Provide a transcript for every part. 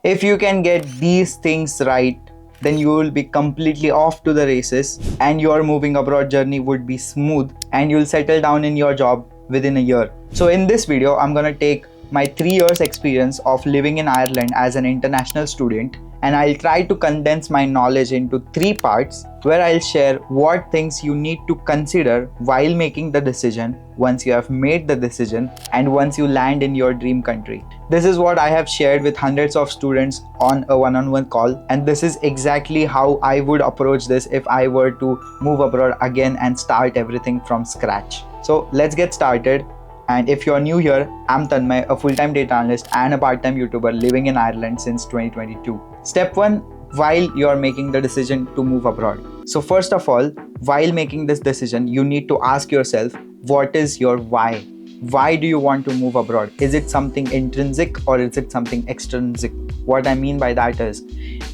If you can get these things right, then you will be completely off to the races and your moving abroad journey would be smooth and you'll settle down in your job within a year. So in this video, I'm gonna take my 3 years experience of living in Ireland as an international student, and I'll try to condense my knowledge into 3 parts where I'll share what things you need to consider while making the decision, once you have made the decision, and once you land in your dream country. This is what I have shared with hundreds of students on a one-on-one call, and this is exactly how I would approach this if I were to move abroad again and start everything from scratch. So let's get started. And if you're new here, I'm Tanmay, a full-time data analyst and a part-time YouTuber living in Ireland since 2022. Step 1, while you're making the decision to move abroad. So first of all, while making this decision, you need to ask yourself, what is your why? Why do you want to move abroad? Is it something intrinsic or is it something extrinsic? What I mean by that is,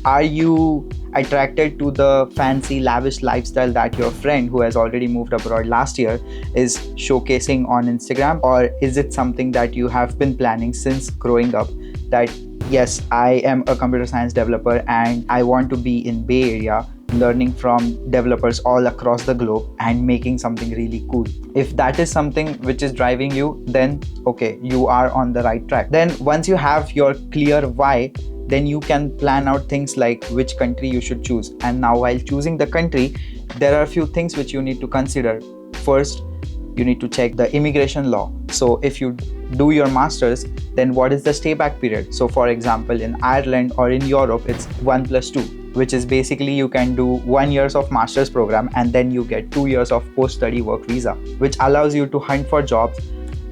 are you attracted to the fancy, lavish lifestyle that your friend who has already moved abroad last year is showcasing on Instagram? Or is it something that you have been planning since growing up, that yes, I am a computer science developer and I want to be in Bay Area learning from developers all across the globe and making something really cool? If that is something which is driving you, then okay, you are on the right track. Then once you have your clear why, then you can plan out things like which country you should choose. And now while choosing the country, there are a few things which you need to consider. First, you need to check the immigration law. So if you do your masters, then what is the stay back period? So for example, in Ireland or in Europe, it's 1+2, which is basically you can do 1 year of master's program and then you get 2 years of post-study work visa, which allows you to hunt for jobs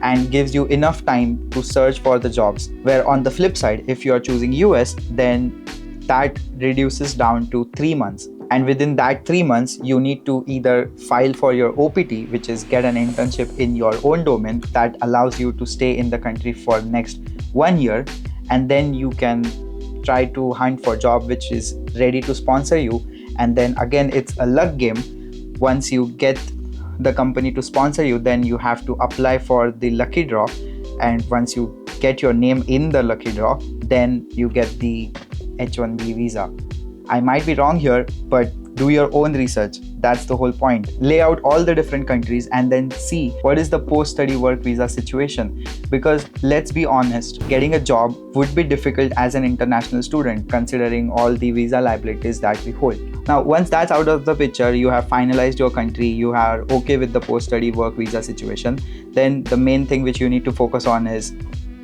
and gives you enough time to search for the jobs. Where on the flip side, if you are choosing US, then that reduces down to 3 months. And within that 3 months, you need to either file for your OPT, which is get an internship in your own domain that allows you to stay in the country for next 1 year, and then you can try to hunt for job which is ready to sponsor you. And then again, it's a luck game. Once you get the company to sponsor you, then you have to apply for the lucky draw, and once you get your name in the lucky draw, then you get the H1B visa. I might be wrong here, but do your own research. That's the whole point. Lay out all the different countries and then see what is the post-study work visa situation. Because let's be honest, getting a job would be difficult as an international student considering all the visa liabilities that we hold. Now, once that's out of the picture, you have finalized your country, you are okay with the post-study work visa situation, then the main thing which you need to focus on is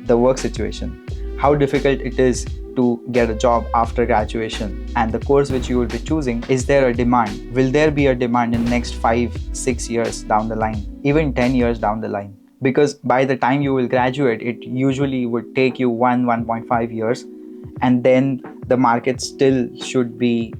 the work situation. How difficult it is to get a job after graduation, and the course which you will be choosing, is there a demand? Will there be a demand in next 5-6 years down the line, even 10 years down the line? Because by the time you will graduate, it usually would take you 1.5 years, and then the market still should be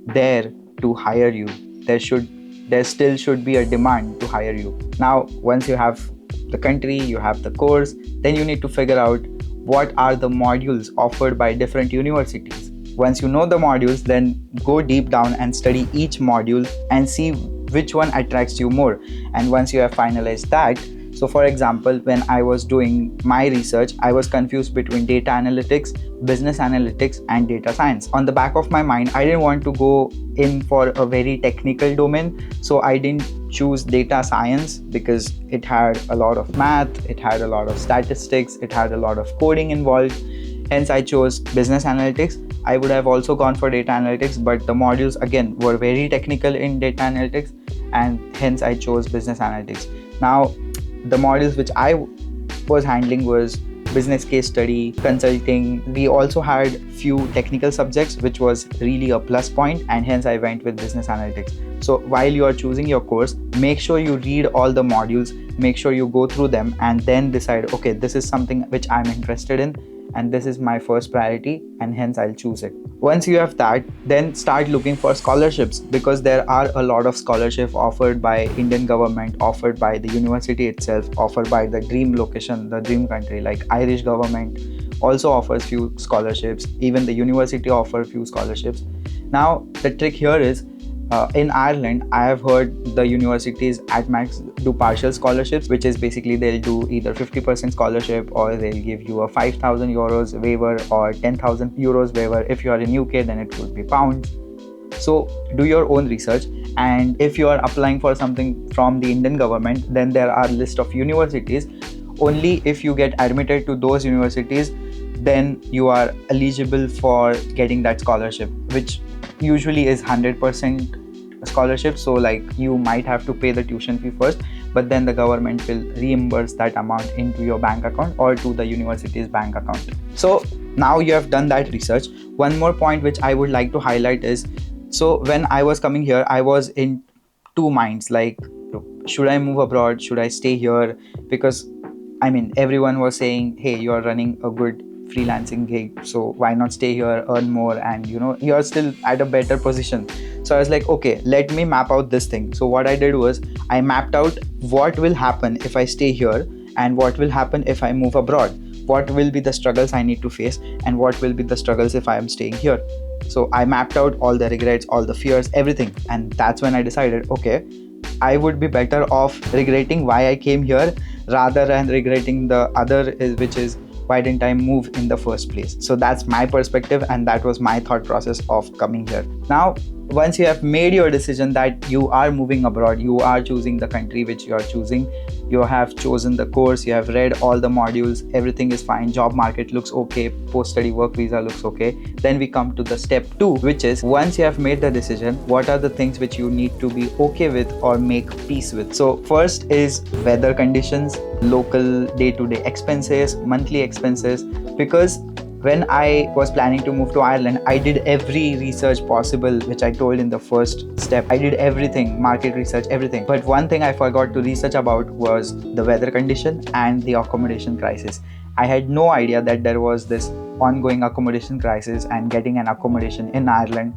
there to hire you. There still should be a demand to hire you. Now, once you have the country, you have the course, then you need to figure out what are the modules offered by different universities. Once you know the modules, then go deep down and study each module and see which one attracts you more. And once you have finalized that, so for example, when I was doing my research, I was confused between data analytics, business analytics, and data science. On the back of my mind, I didn't want to go in for a very technical domain, so I didn't choose data science because it had a lot of math, it had a lot of statistics, it had a lot of coding involved. Hence I chose business analytics. I would have also gone for data analytics, but the modules again were very technical in data analytics, and hence I chose business analytics. Now, the modules which I was handling was business case study, consulting. We also had few technical subjects, which was really a plus point, and hence I went with business analytics. So while you are choosing your course, make sure you read all the modules, make sure you go through them, and then decide, okay, this is something which I'm interested in and this is my first priority, and hence I'll choose it. Once you have that, then start looking for scholarships, because there are a lot of scholarships offered by Indian government, offered by the university itself, offered by the dream location, the dream country. Like Irish government also offers few scholarships, even the university offers few scholarships. Now the trick here is, In Ireland, I have heard the universities at max do partial scholarships, which is basically they'll do either 50% scholarship or they'll give you a 5,000 euros waiver or 10,000 euros waiver. If you are in UK, then it would be pounds. So do your own research, and if you are applying for something from the Indian government, then there are list of universities. Only if you get admitted to those universities, then you are eligible for getting that scholarship, which usually is 100% scholarship. So like you might have to pay the tuition fee first, but then the government will reimburse that amount into your bank account or to the university's bank account. So now you have done that research. One more point which I would like to highlight is, so when I was coming here, I was in two minds, like, should I move abroad, should I stay here? Because I mean, everyone was saying, hey, you're running a good freelancing gig, so why not stay here, earn more, and you're still at a better position. So I was like, okay, let me map out this thing. So what I did was I mapped out what will happen if I stay here and what will happen if I move abroad. What will be the struggles I need to face and what will be the struggles if I am staying here. So I mapped out all the regrets, all the fears, everything. And that's when I decided, okay, I would be better off regretting why I came here rather than regretting the other, which is why didn't I move in the first place. So that's my perspective, and that was my thought process of coming here. Now, once you have made your decision that you are moving abroad, you are choosing the country which you are choosing, you have chosen the course, you have read all the modules, everything is fine, job market looks okay, post-study work visa looks okay, then we come to the step 2, which is once you have made the decision, what are the things which you need to be okay with or make peace with. So first is weather conditions, local day-to-day expenses, monthly expenses, because when I was planning to move to Ireland, I did every research possible, which I told in the first step. I did everything, market research, everything. But one thing I forgot to research about was the weather condition and the accommodation crisis. I had no idea that there was this ongoing accommodation crisis, and getting an accommodation in Ireland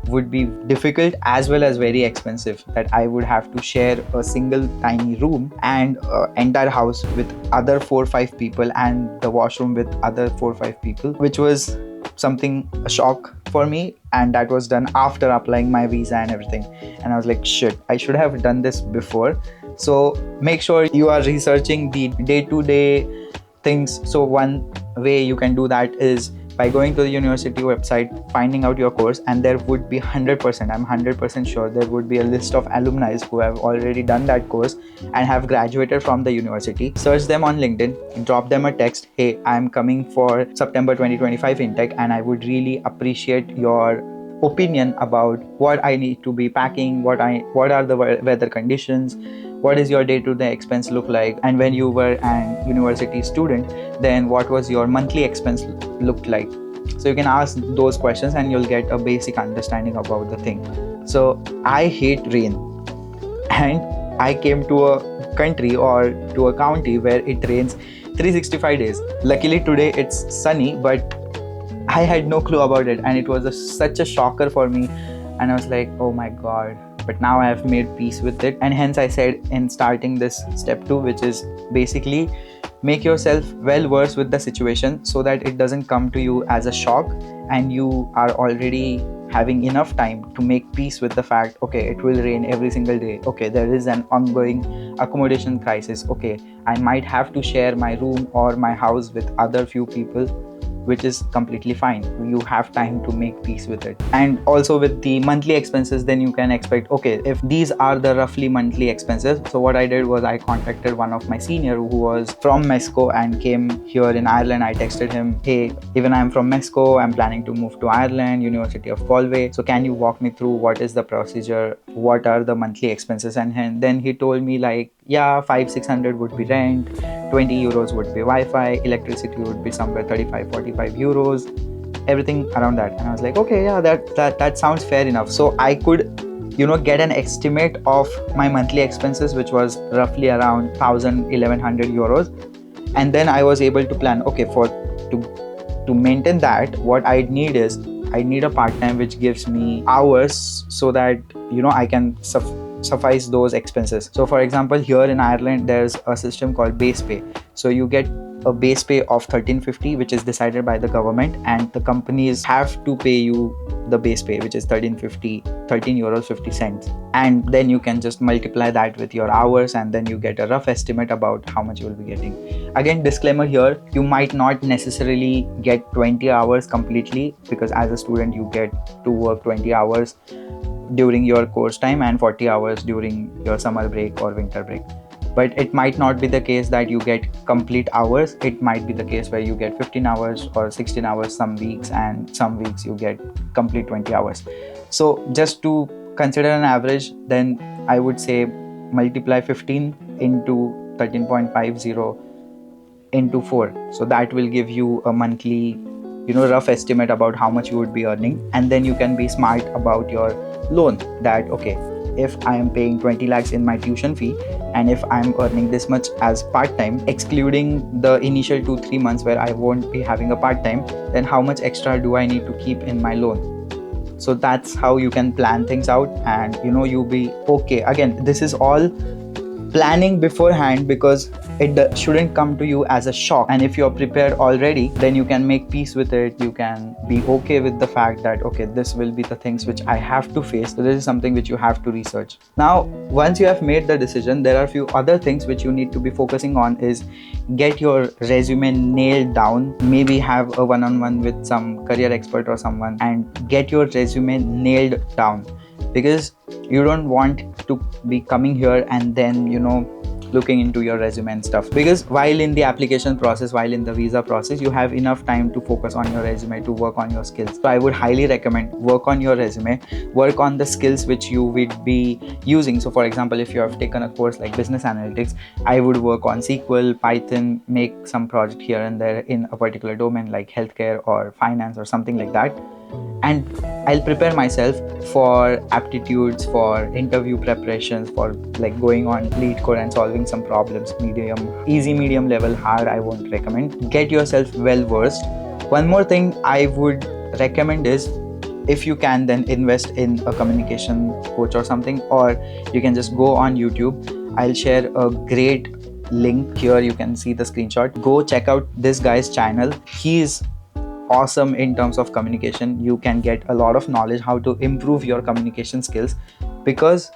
would be difficult as well as very expensive, that I would have to share a single tiny room and entire house with other 4 or 5 people and the washroom with other 4 or 5 people, which was a shock for me. And that was done after applying my visa and everything, and I was like, shit, I should have done this before. So make sure you are researching the day-to-day things. So one way you can do that is by going to the university website, finding out your course, and there would be 100%, I'm 100% sure there would be a list of alumni who have already done that course and have graduated from the university. Search them on LinkedIn, drop them a text, hey, I'm coming for September 2025 intake and I would really appreciate your opinion about what I need to be packing, what are the weather conditions, what is your day-to-day expense look like, and when you were an university student, then what was your monthly expense looked like. So you can ask those questions and you'll get a basic understanding about the thing. So I hate rain, and I came to a country or to a county where it rains 365 days. Luckily today it's sunny, but I had no clue about it, and it was such a shocker for me, and I was like, oh my god. But now I have made peace with it, and hence I said in starting this step 2, which is basically make yourself well versed with the situation so that it doesn't come to you as a shock, and you are already having enough time to make peace with the fact, okay, it will rain every single day, okay, there is an ongoing accommodation crisis, okay, I might have to share my room or my house with other few people, which is completely fine. You have time to make peace with it. And also with the monthly expenses, then you can expect, okay, if these are the roughly monthly expenses. So what I did was I contacted one of my senior who was from Mexico and came here in Ireland. I texted him, hey, even I'm from Mexico, I'm planning to move to Ireland, University of Galway. So can you walk me through what is the procedure? What are the monthly expenses? And then he told me like, yeah, 500-600 would be rent, 20 euros would be Wi-Fi, electricity would be somewhere 35-45 euros, everything around that. And I was like, okay, yeah, that sounds fair enough. So I could, get an estimate of my monthly expenses, which was roughly around 1,000-1,100 euros. And then I was able to plan, okay, to maintain that, what I need is, I need a part-time which gives me hours so that, I can suffice those expenses. So for example, here in Ireland, there's a system called base pay. So you get a base pay of 1350, which is decided by the government, and the companies have to pay you the base pay, which is 13 euros 50 cents, and then you can just multiply that with your hours, and then you get a rough estimate about how much you will be getting. Again, disclaimer here, you might not necessarily get 20 hours completely, because as a student you get to work 20 hours during your course time and 40 hours during your summer break or winter break. But it might not be the case that you get complete hours. It might be the case where you get 15 hours or 16 hours some weeks, and some weeks you get complete 20 hours. So just to consider an average, then I would say multiply 15 into 13.50 into 4. So that will give you a monthly, rough estimate about how much you would be earning. And then you can be smart about your loan, that okay, if I am paying 20 lakhs in my tuition fee, and if I'm earning this much as part-time, excluding the initial 2-3 months where I won't be having a part-time, then how much extra do I need to keep in my loan? So that's how you can plan things out, and you'll be okay. Again, this is all planning beforehand, because it shouldn't come to you as a shock, and if you're prepared already, then you can make peace with it. You can be okay with the fact that okay, this will be the things which I have to face, so this is something which you have to research. Now once you have made the decision, there are a few other things which you need to be focusing on. Is get your resume nailed down, maybe have a one-on-one with some career expert or someone, and get your resume nailed down, because you don't want to be coming here and then looking into your resume and stuff, because while in the application process, while in the visa process, you have enough time to focus on your resume, to work on your skills. So I would highly recommend work on your resume, work on the skills which you would be using. So for example, if you have taken a course like business analytics, I would work on SQL, Python, make some project here and there in a particular domain like healthcare or finance or something like that. And I'll prepare myself for aptitudes, for interview preparations, for like going on lead code and solving some problems, easy, medium level, hard I won't recommend. Get yourself well versed. One more thing I would recommend is, if you can, then invest in a communication coach or something, or you can just go on YouTube. I'll share a great link here, you can see the screenshot. Go check out this guy's channel. He's awesome in terms of communication. You can get a lot of knowledge how to improve your communication skills, because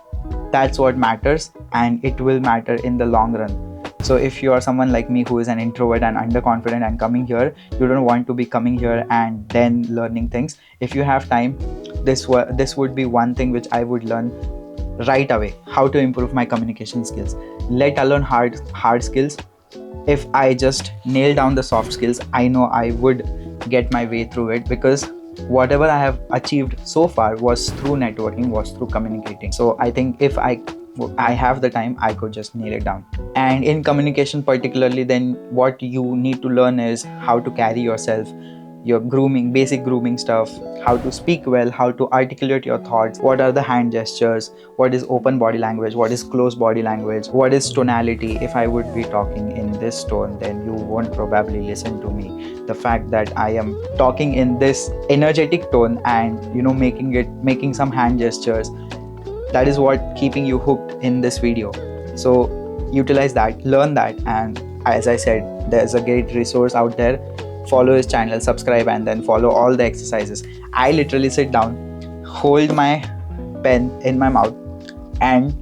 that's what matters, and it will matter in the long run. So if you are someone like me who is an introvert and underconfident and coming here, you don't want to be coming here and then learning things. If you have time, this would be one thing which I would learn right away, how to improve my communication skills, let alone hard skills. If I just nail down the soft skills, I know I would get my way through it, because whatever I have achieved so far was through networking, was through communicating. So I think if I have the time, I could just nail it down. And in communication particularly, then what you need to learn is how to carry yourself, your grooming, basic grooming stuff, how to speak well, how to articulate your thoughts, what are the hand gestures, what is open body language, what is closed body language, what is tonality. If I would be talking in this tone, then you won't probably listen to me. The fact that I am talking in this energetic tone and making some hand gestures, that is what keeping you hooked in this video. So utilize that, learn that, and as I said, there's a great resource out there. Follow his channel, subscribe, and then follow all the exercises. I literally sit down, hold my pen in my mouth, and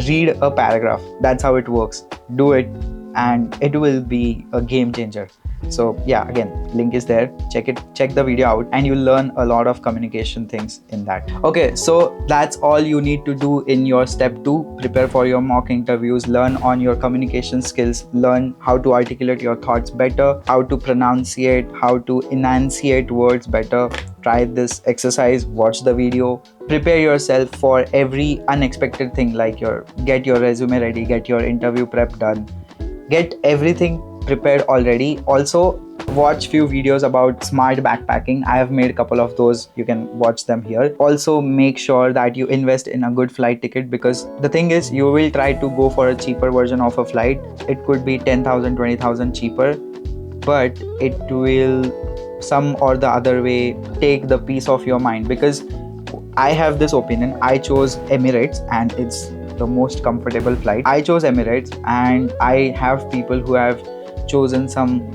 read a paragraph. That's how it works. Do it, and it will be a game changer. So yeah, again, link is there. Check the video out, and you'll learn a lot of communication things in that. Okay, so that's all you need to do in your step 2. Prepare for your mock interviews, learn on your communication skills, learn how to articulate your thoughts better, how to pronunciate, how to enunciate words better. Try this exercise, watch the video, prepare yourself for every unexpected thing, like get your resume ready, get your interview prep done, get everything prepared already. Also watch few videos about smart backpacking. I have made a couple of those, you can watch them here. Also make sure that you invest in a good flight ticket, because the thing is, you will try to go for a cheaper version of a flight. It could be 10,000, 20,000 cheaper, but it will some or the other way take the peace of your mind. Because I have this opinion, I chose Emirates and it's the most comfortable flight. I chose Emirates, and I have people who have chosen some,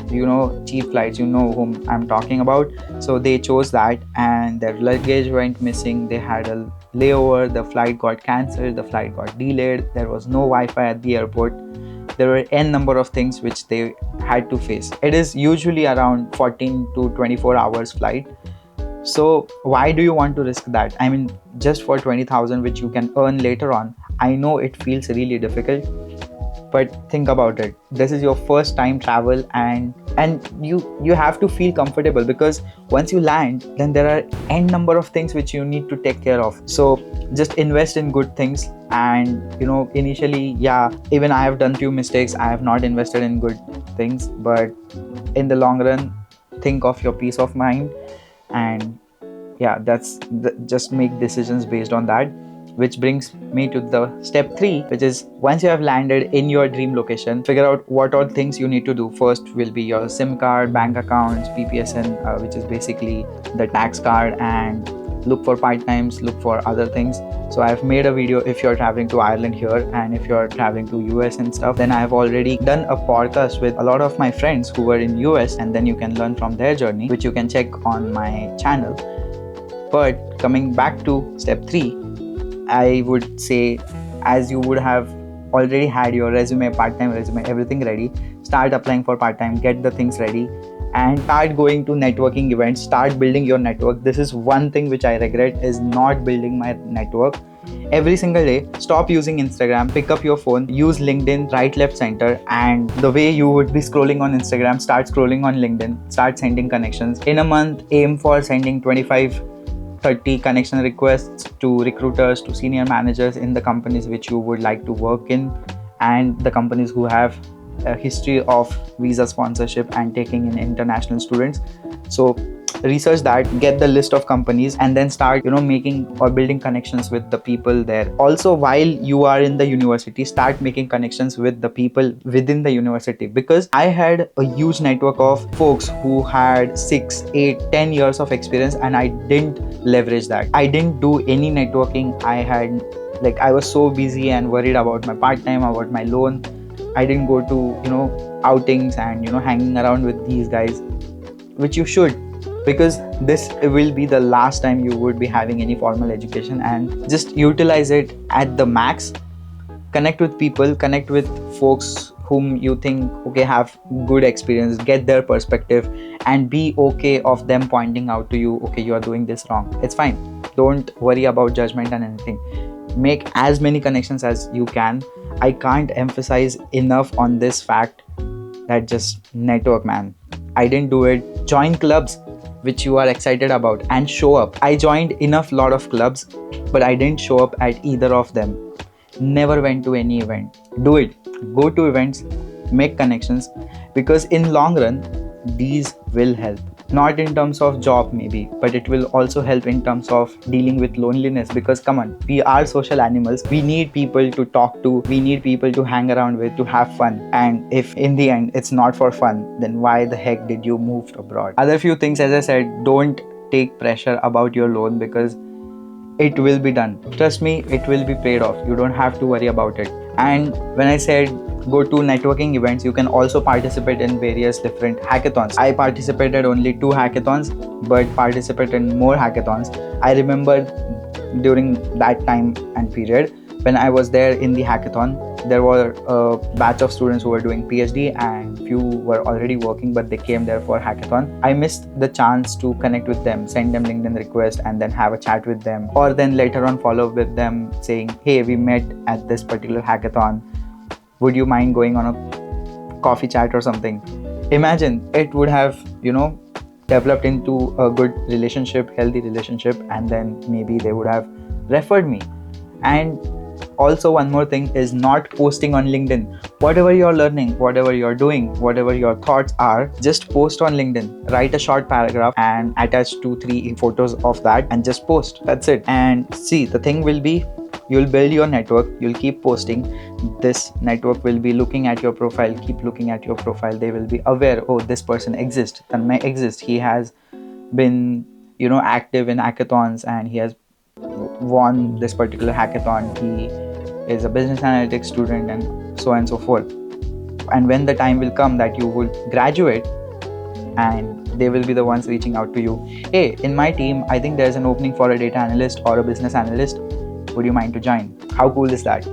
cheap flights, whom I'm talking about. So they chose that, and their luggage went missing. They had a layover, the flight got cancelled, the flight got delayed, there was no Wi-Fi at the airport. There were n number of things which they had to face. It is usually around 14 to 24 hours flight. So why do you want to risk that? I mean, just for 20,000 which you can earn later on. I know it feels really difficult, but think about it. This is your first time travel, and you have to feel comfortable, because once you land, then there are n number of things which you need to take care of. So just invest in good things. And initially, yeah, even I have done few mistakes. I have not invested in good things, but in the long run, think of your peace of mind. And yeah, just make decisions based on that. Which brings me to the step 3, which is, once you have landed in your dream location, figure out what all things you need to do. First will be your SIM card, bank accounts, PPSN, which is basically the tax card, and look for part-times, look for other things. So I've made a video if you're traveling to Ireland here, and if you're traveling to US and stuff. Then I have already done a podcast with a lot of my friends who were in US, and then you can learn from their journey, which you can check on my channel. But coming back to step 3, I would say, as you would have already had your resume, part-time resume, everything ready, start applying for part-time, get the things ready, and start going to networking events, start building your network. This is one thing which I regret, is not building my network. Every single day, stop using Instagram, pick up your phone, use LinkedIn, right, left, center, and the way you would be scrolling on Instagram, start scrolling on LinkedIn, start sending connections. In a month, aim for sending 25-30 connection requests to recruiters, to senior managers in the companies which you would like to work in, and the companies who have a history of visa sponsorship and taking in international students. So research that, get the list of companies, and then start making or building connections with the people there. Also, while you are in the university, start making connections with the people within the university, because I had a huge network of folks who had 6, 8, 10 years of experience, and I didn't leverage that. I didn't do any networking. I was so busy and worried about my part-time, about my loan. I didn't go to outings and hanging around with these guys, which you should, because this will be the last time you would be having any formal education, and just utilize it at the max. Connect with people, connect with folks whom you think have good experience, get their perspective, and be okay of them pointing out to you, you are doing this wrong. It's fine. Don't worry about judgment and anything. Make as many connections as you can. I can't emphasize enough on this fact that just network, man. I didn't do it. Join clubs which you are excited about and show up. I joined lot of clubs, but I didn't show up at either of them. Never went to any event. Do it. Go to events, make connections, because in long run, these will help. Not in terms of job maybe, but it will also help in terms of dealing with loneliness, because come on, we are social animals. We need people to talk to, we need people to hang around with, to have fun. And if in the end it's not for fun, then why the heck did you move abroad? Other few things, as I said, don't take pressure about your loan, because it will be done. Trust me, it will be paid off. You don't have to worry about it. And when I said go to networking events, you can also participate in various different hackathons. I participated only 2 hackathons, but participated in more hackathons. I remember during that time and period, when I was there in the hackathon, there were a batch of students who were doing PhD and few were already working, but they came there for hackathon. I missed the chance to connect with them, send them LinkedIn request, and then have a chat with them, or then later on follow up with them saying, hey, we met at this particular hackathon. Would you mind going on a coffee chat or something? Imagine, it would have, developed into a good relationship, healthy relationship, and then maybe they would have referred me. And also, one more thing is not posting on LinkedIn. Whatever you're learning, whatever you're doing, whatever your thoughts are, just post on LinkedIn. Write a short paragraph and attach 2-3 photos of that and just post. That's it. And see, the thing will be, you'll build your network, you'll keep posting. This network will be looking at your profile, keep looking at your profile. They will be aware, oh, this person exists, Tanmay exists. He has been, active in hackathons and he has won this particular hackathon. He is a business analytics student, and so on and so forth. And when the time will come that you will graduate, and they will be the ones reaching out to you, hey, in my team I think there's an opening for a data analyst or a business analyst, would you mind to join? How cool is that?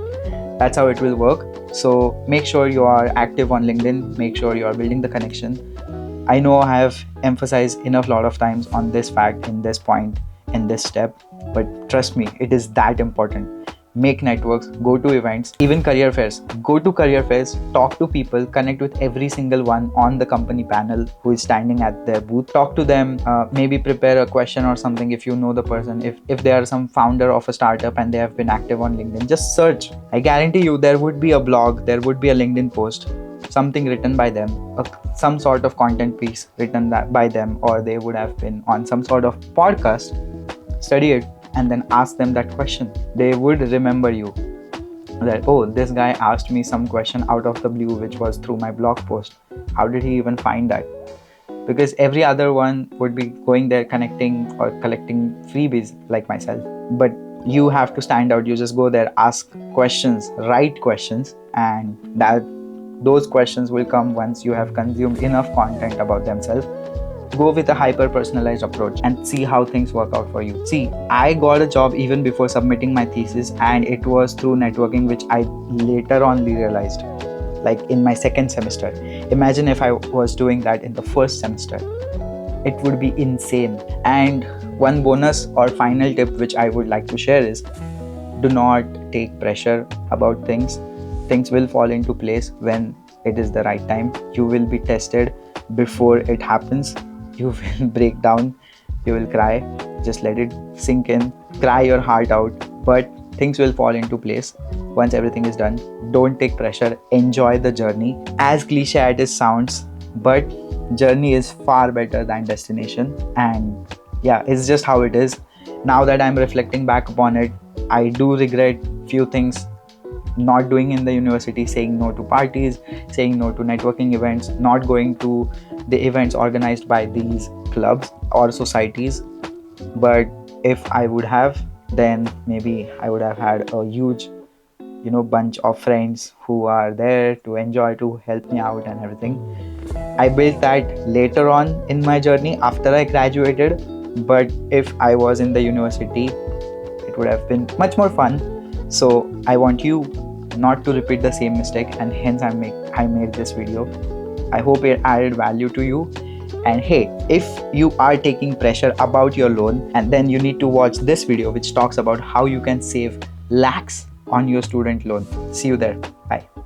That's how it will work. So make sure you are active on LinkedIn, make sure you are building the connection. I know I have emphasized enough lot of times on this fact, in this point, in this step, but trust me, it is that important. Make networks, go to events, even career fairs. Go to career fairs, talk to people, connect with every single one on the company panel who is standing at their booth. Talk to them, maybe prepare a question or something if you know the person. If they are some founder of a startup and they have been active on LinkedIn, just search. I guarantee you there would be a blog, there would be a LinkedIn post, something written by them, some sort of content piece written by them, or they would have been on some sort of podcast. Study it and then ask them that question. They would remember you, that, oh, this guy asked me some question out of the blue which was through my blog post. How did he even find that? Because every other one would be going there connecting or collecting freebies like myself. But you have to stand out. You just go there, ask questions, right questions, and those questions will come once you have consumed enough content about themselves. Go with a hyper-personalized approach and see how things work out for you. See, I got a job even before submitting my thesis, and it was through networking, which I later on realized, like in my second semester. Imagine if I was doing that in the first semester. It would be insane. And one bonus or final tip which I would like to share is, do not take pressure about things. Things will fall into place when it is the right time. You will be tested before it happens. You will break down, you will cry, just let it sink in, cry your heart out, but things will fall into place once everything is done. Don't take pressure, enjoy the journey. As cliche as it sounds, but journey is far better than destination. And yeah, it's just how it is. Now that I'm reflecting back upon it, I do regret few things not doing in the university, saying no to parties, saying no to networking events, not going to the events organized by these clubs or societies. But if I would have, then maybe I would have had a huge, bunch of friends who are there to enjoy, to help me out and everything. I built that later on in my journey after I graduated, but if I was in the university, it would have been much more fun. So I want you not to repeat the same mistake, and hence I made this video. I hope it added value to you. And hey, if you are taking pressure about your loan, and then you need to watch this video which talks about how you can save lakhs on your student loan. See you there.